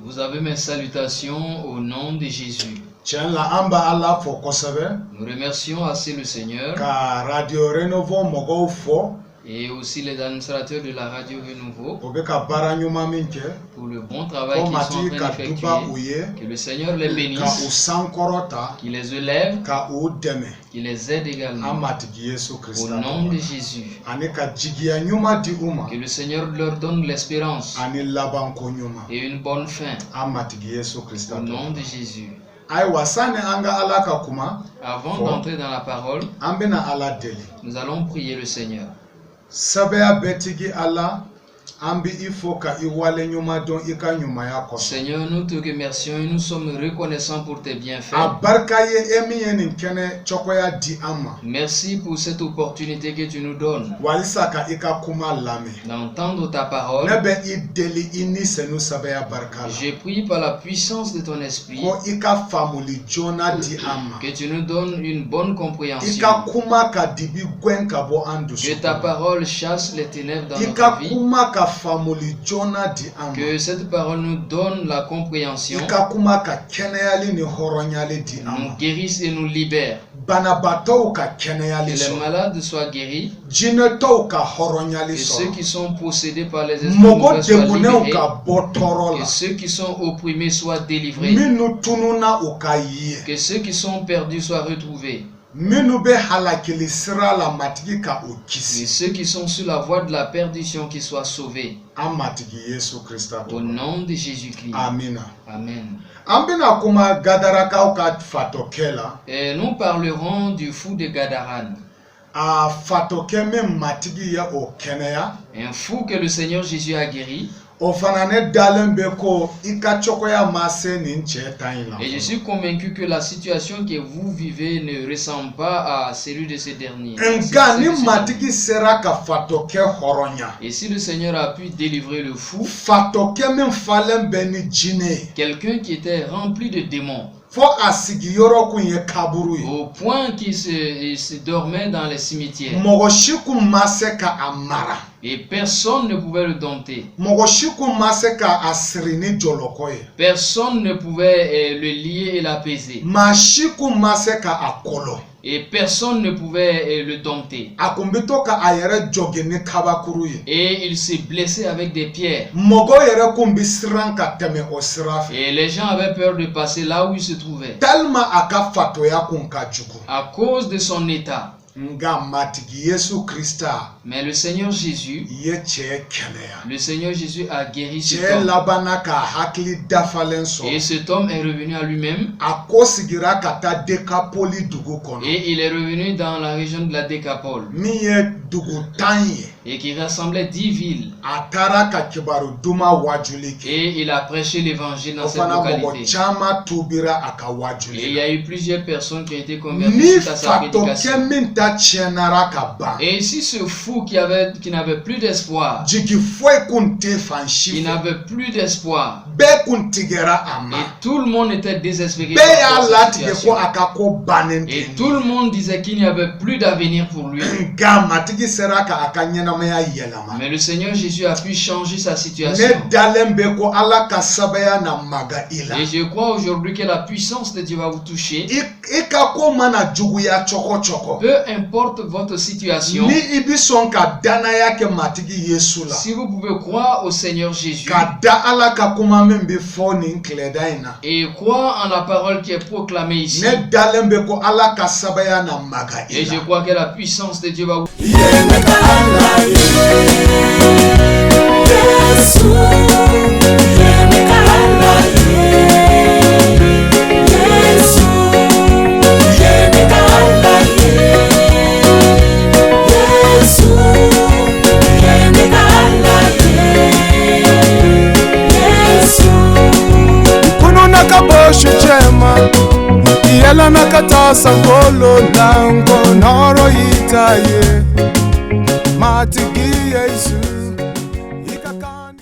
Vous avez mes salutations au nom de Jésus. Nous remercions assez le Seigneur et aussi les administrateurs de la radio Renouveau pour le bon travail qu'ils sont en train d'effectuer. Que le Seigneur les bénisse, qu'il les élève, qu'il les aide également. Au nom de Jésus. Que le Seigneur leur donne l'espérance et une bonne fin. Au nom de Jésus. Avant d'entrer dans la parole, nous allons prier le Seigneur. Seigneur, nous te remercions et nous sommes reconnaissants pour tes bienfaits. Merci pour cette opportunité que tu nous donnes d'entendre ta parole. Je prie par la puissance de ton esprit que tu nous donnes une bonne compréhension, que ta parole chasse les ténèbres dans notre vie, que cette parole nous donne la compréhension, nous guérisse et nous libère, que les malades soient guéris, que ceux qui sont possédés par les esprits mauvais soient libérés, que ceux qui sont opprimés soient délivrés, que ceux qui sont perdus soient retrouvés, et ceux qui sont sur la voie de la perdition qui soient sauvés. Au nom de Jésus-Christ. Amen. Amen. Et nous parlerons du fou de Gadaran. Un fou que le Seigneur Jésus a guéri. Et je suis convaincu que la situation que vous vivez ne ressemble pas à celui de ces derniers. Et si le Seigneur a pu délivrer le fou, quelqu'un qui était rempli de démons, au point qu'il se dormait dans les cimetières, et personne ne pouvait le dompter. Personne ne pouvait le lier et l'apaiser. Et personne ne pouvait le dompter. Et il s'est blessé avec des pierres. Et les gens avaient peur de passer là où il se trouvait, à cause de son état. Mais le Seigneur Jésus, a guéri cet homme. Et cet homme est revenu à lui-même. Et il est revenu dans la région de la Décapole, et qui rassemblait 10 villes. Et il a prêché l'évangile dans cette localité. Et il y a eu plusieurs personnes qui ont été converties à sa prédication. Et si ce fou qui n'avait plus d'espoir, il n'avait plus d'espoir, et tout le monde était désespéré par cette situation, et tout le monde disait qu'il n'y avait plus d'avenir pour lui. Mais le Seigneur Jésus a pu changer sa situation. Et je crois aujourd'hui que la puissance de Dieu va vous toucher. Peu importe votre situation, si vous pouvez croire au Seigneur Jésus et croire en la parole qui est proclamée ici, et je crois que la puissance de Dieu va vous Yela nakatasa ngolo lango noro itaye matigi Yesu.